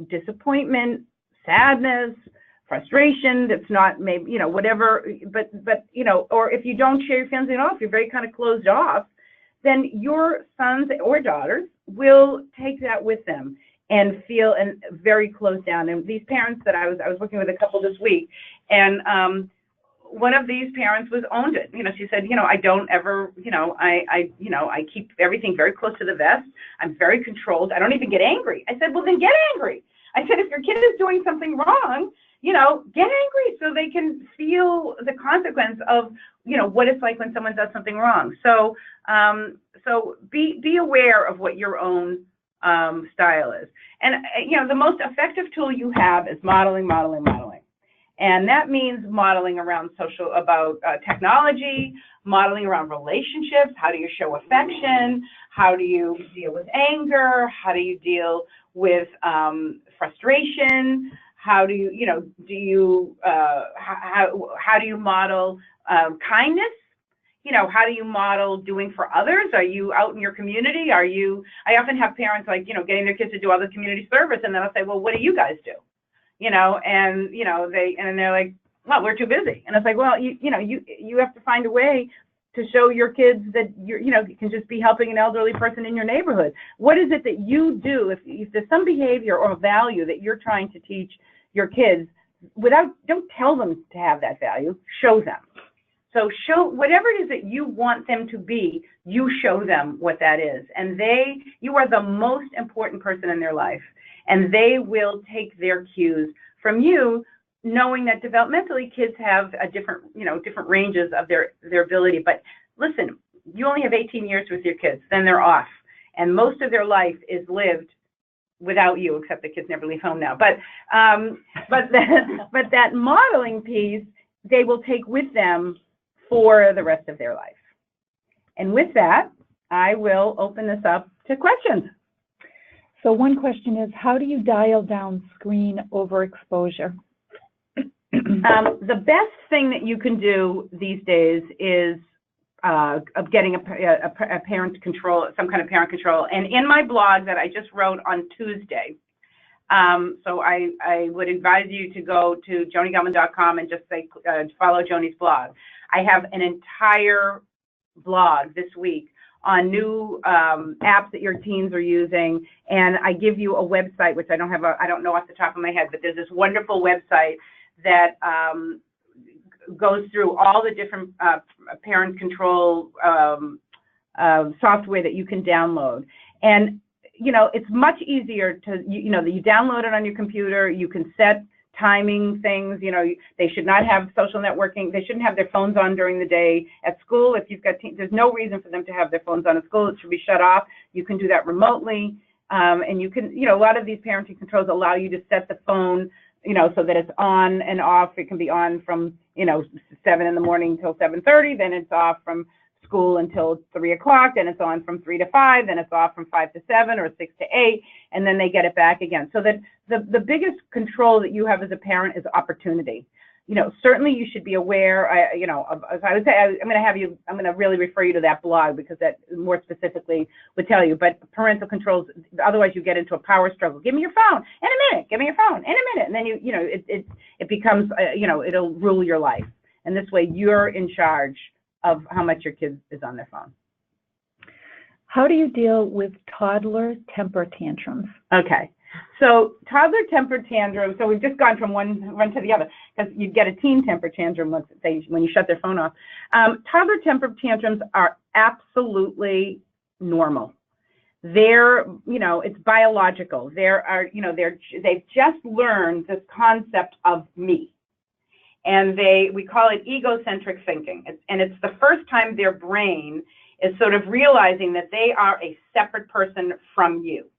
disappointment, sadness, frustration. That's not maybe, whatever, but, or if you don't share your feelings at all, if you're very kind of closed off, then your sons or daughters will take that with them and feel very closed down. And these parents that I was working with a couple this week, and one of these parents owned it. She said, I don't ever, I keep everything very close to the vest. I'm very controlled. I don't even get angry. I said, well, then get angry. I said, if your kid is doing something wrong, get angry so they can feel the consequence of, what it's like when someone does something wrong. So, be aware of what your own style is. And, the most effective tool you have is modeling. And that means modeling around technology, modeling around relationships. How do you show affection? How do you deal with anger? How do you deal with frustration? How do you, how do you model kindness? How do you model doing for others? Are you out in your community? I often have parents getting their kids to do all the community service, and then I'll say, well, what do you guys do? They're like, well, we're too busy. And it's like, well, you have to find a way to show your kids that you can just be helping an elderly person in your neighborhood. What is it that you do? If there's some behavior or value that you're trying to teach your kids, don't tell them to have that value, show them. So show whatever it is that you want them to be, you show them what that is. And you are the most important person in their life. And they will take their cues from you, knowing that developmentally kids have a different ranges of their ability. But listen, you only have 18 years with your kids, then they're off. And most of their life is lived without you, except the kids never leave home now. But that modeling piece, they will take with them for the rest of their life. And with that, I will open this up to questions. So one question is, how do you dial down screen overexposure? The best thing that you can do these days is getting a parent control, some kind of parent control. And in my blog that I just wrote on Tuesday, so I would advise you to go to jonigeltman.com and just say, follow Joni's blog. I have an entire blog this week on new apps that your teens are using, and I give you a website, which I don't know off the top of my head, but there's this wonderful website that goes through all the different parent control software that you can download. And it's much easier to you download it on your computer. You can set timing things. They should not have social networking. They shouldn't have their phones on during the day. At school, if you've got there's no reason for them to have their phones on at school. It should be shut off. You can do that remotely, and you can a lot of these parenting controls allow you to set the phone so that it's on and off. It can be on from 7 in the morning till 7:30. Then it's off from school until 3 o'clock, then it's on from 3 to 5, then it's off from 5 to 7 or 6 to 8, and then they get it back again. So that the biggest control that you have as a parent is opportunity. You know, certainly you should be aware, as I would say, I'm going to really refer you to that blog because that more specifically would tell you, but parental controls, otherwise you get into a power struggle. Give me your phone in a minute, give me your phone in a minute. And then it becomes, it'll rule your life. And this way you're in charge of how much your kid is on their phone. How do you deal with toddler temper tantrums? Okay. So toddler temper tantrum, so we've just gone from one to the other, because you get a teen temper tantrum when you shut their phone off. Toddler temper tantrums are absolutely normal. They're, it's biological. They've just learned this concept of me. And we call it egocentric thinking. And it's the first time their brain is sort of realizing that they are a separate person from you.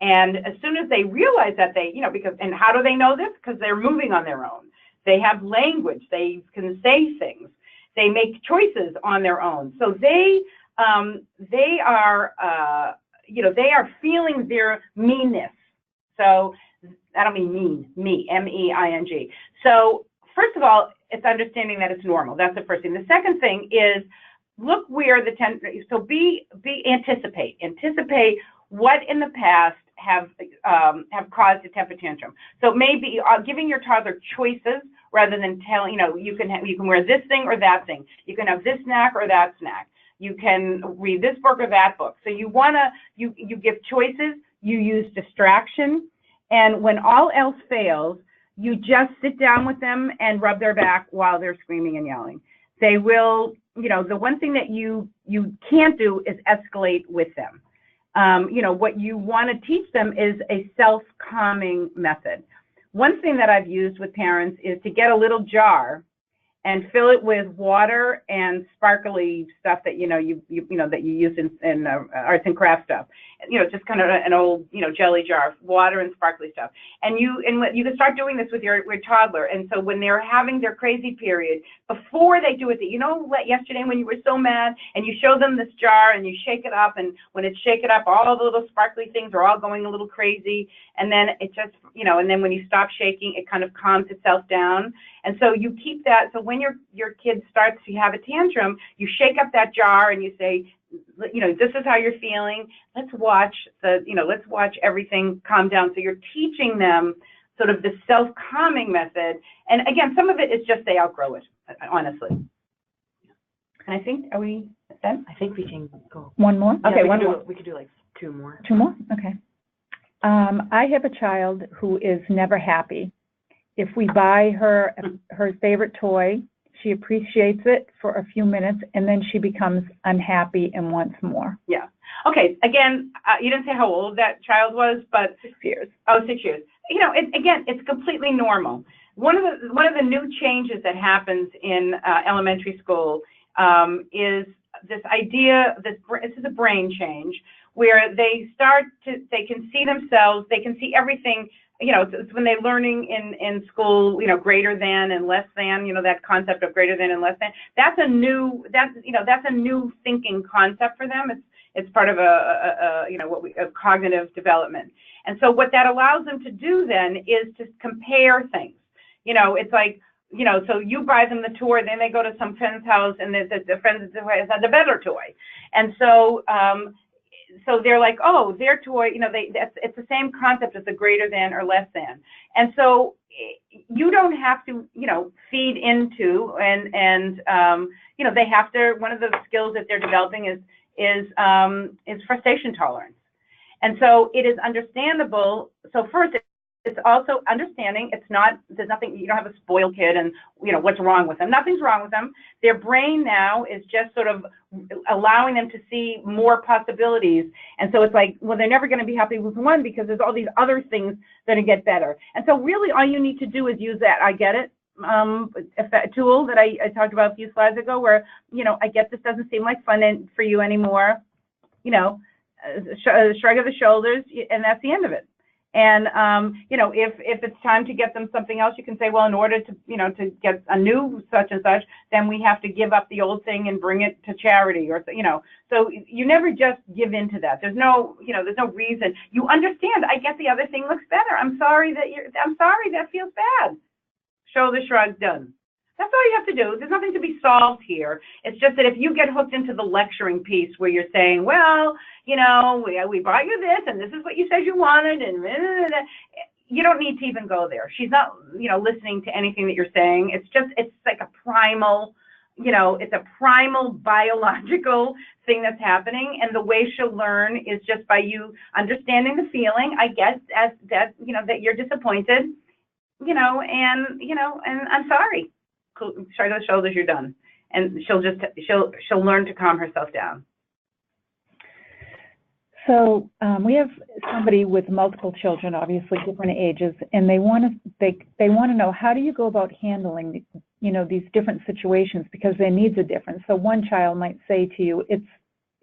And as soon as they realize that and how do they know this? Because they're moving on their own. They have language. They can say things. They make choices on their own. So they are feeling their meanness. So I don't mean me, M-E-I-N-G. So first of all, it's understanding that it's normal. That's the first thing. The second thing is look where anticipate what in the past have caused a temper tantrum. So maybe giving your toddler choices rather than telling, you can wear this thing or that thing. You can have this snack or that snack. You can read this book or that book. So you give choices, you use distraction, and when all else fails, you just sit down with them and rub their back while they're screaming and yelling. They will, the one thing that you can't do is escalate with them. What you want to teach them is a self-calming method. One thing that I've used with parents is to get a little jar and fill it with water and sparkly stuff that that you use in arts and crafts stuff. Just kind of an old jelly jar, water and sparkly stuff. And you can start doing this with your toddler. And so when they're having their crazy period, before they do it, yesterday when you were so mad, and you show them this jar and you shake it up, and when it's shaken up, all the little sparkly things are all going a little crazy. And then it just and then when you stop shaking, it kind of calms itself down. And so you keep that. So when your kid starts to have a tantrum, you shake up that jar and you say, this is how you're feeling. Let's watch everything calm down. So you're teaching them sort of the self-calming method. And again, some of it is just they outgrow it, honestly. And I think, are we done? I think we can go. One more? Okay, We could do like two more. Two more? Okay. I have a child who is never happy. If we buy her favorite toy, she appreciates it for a few minutes, and then she becomes unhappy and wants more. Yeah. Okay. Again, you didn't say how old that child was, but 6 years. Oh, 6 years. It's completely normal. One of the new changes that happens in elementary school is this idea. This is a brain change where they can see themselves. They can see everything. It's when they're learning in school, greater than and less than, that concept of greater than and less than. That's a new thinking concept for them. It's part of a cognitive development. And so what that allows them to do then is to compare things. It's like, so you buy them the toy, then they go to some friend's house and the friend's house has a better toy. And so, so they're like, oh, their toy, it's the same concept as the greater than or less than. And so you don't have to, feed into and they have to, one of the skills that they're developing is frustration tolerance. And so it is understandable. So first, it's also understanding there's nothing, you don't have a spoiled kid and, what's wrong with them. Nothing's wrong with them. Their brain now is just sort of allowing them to see more possibilities. And so it's like, well, they're never going to be happy with one because there's all these other things that get better. And so really all you need to do is use that. I get it. Tool that I talked about a few slides ago where, I get this doesn't seem like fun for you anymore, shrug of the shoulders, and that's the end of it. And, if it's time to get them something else, you can say, well, in order to, to get a new such and such, then we have to give up the old thing and bring it to charity, or, so you never just give in to that. There's no, there's no reason. You understand, I get the other thing looks better. I'm sorry, that feels bad. Shoulder shrug, done. That's all you have to do. There's nothing to be solved here. It's just that if you get hooked into the lecturing piece where you're saying, well, we bought you this, and this is what you said you wanted, and you don't need to even go there. She's not, listening to anything that you're saying. It's like a primal, it's a primal biological thing that's happening, and the way she'll learn is just by you understanding the feeling, I guess, as that, that you're disappointed, and I'm sorry. Shrug of the shoulders, you're done. And she'll learn to calm herself down. So we have somebody with multiple children, obviously different ages, and they want to know, how do you go about handling, these different situations, because their needs are different. So one child might say to you,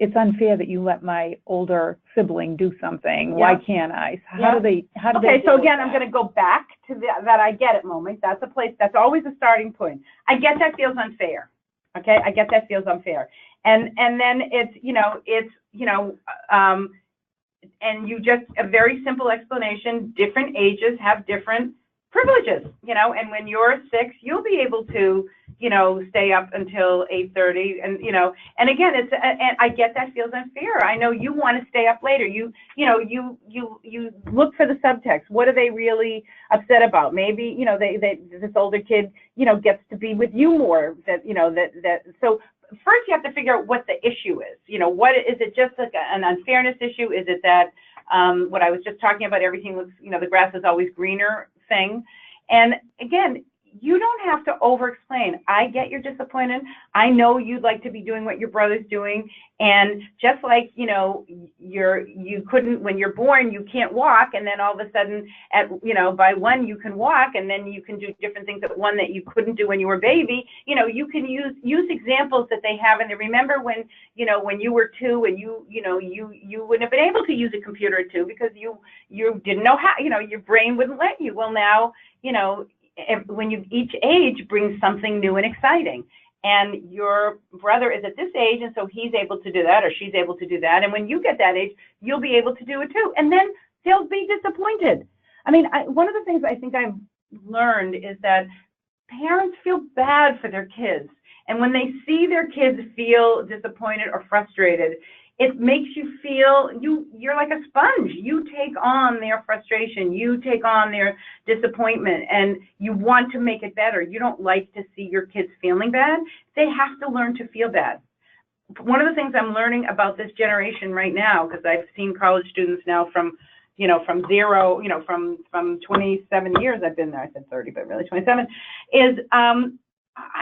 it's unfair that you let my older sibling do something. Why can't I? How do they? Okay, so again, I'm going to go back to that I get it moment. That's a place, that's always a starting point. I get that feels unfair. Okay, I get that feels unfair. And then it's, and you just, a very simple explanation, different ages have different privileges, and when you're 6, you'll be able to, stay up until 8:30, and, and again, and I get that feels unfair. I know you want to stay up later. You look for the subtext. What are they really upset about? Maybe, this older kid, gets to be with you more, so first you have to figure out what the issue is. What is it, just like an unfairness issue? Is it that, what I was just talking about, everything looks, the grass is always greener thing? And again, you don't have to over-explain. I get you're disappointed. I know you'd like to be doing what your brother's doing. And just like, you couldn't, when you're born, you can't walk. And then all of a sudden, by 1, you can walk. And then you can do different things at 1 that you couldn't do when you were a baby. You can use examples that they have. And they remember when, when you were 2 and you wouldn't have been able to use a computer at 2 because you didn't know how, your brain wouldn't let you. Well, now, when each age brings something new and exciting, and your brother is at this age, and so he's able to do that, or she's able to do that, and when you get that age, you'll be able to do it too, and then they'll be disappointed. I mean, one of the things I think I've learned is that parents feel bad for their kids, and when they see their kids feel disappointed or frustrated, it makes you feel, you're like a sponge. You take on their frustration, you take on their disappointment, and you want to make it better. You don't like to see your kids feeling bad. They have to learn to feel bad. One of the things I'm learning about this generation right now, because I've seen college students now from 0, from 27 years I've been there, I said 30, but really 27, is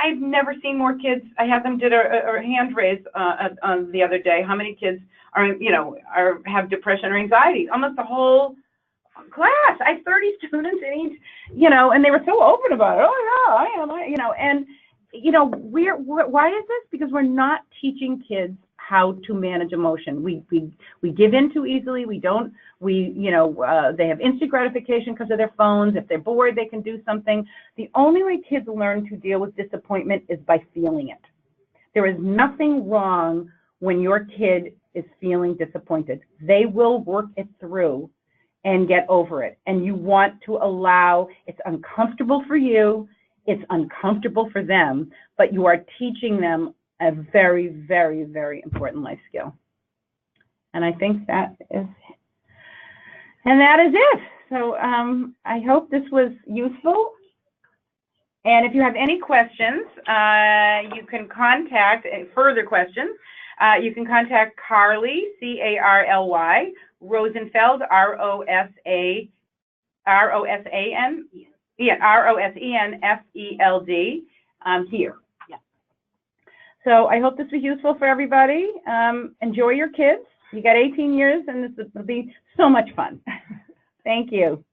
I've never seen more kids. I had them did a hand raise on the other day. How many kids have depression or anxiety? Almost the whole class. I have 30 students in each, and they were so open about it. Oh yeah, I am. Why is this? Because we're not teaching kids how to manage emotion. We give in too easily. They have instant gratification because of their phones. If they're bored, they can do something. The only way kids learn to deal with disappointment is by feeling it. There is nothing wrong when your kid is feeling disappointed. They will work it through and get over it. And you want to allow, it's uncomfortable for you, it's uncomfortable for them, but you are teaching them a very, very, very important life skill. And I think that is it. So I hope this was useful. And if you have any questions, you can contact, further questions, you can contact Carly, C-A-R-L-Y, Rosenfeld, R-O-S-E-N-F-E-L-D, here. So I hope this was useful for everybody. Enjoy your kids. You got 18 years, and this will be so much fun. Thank you.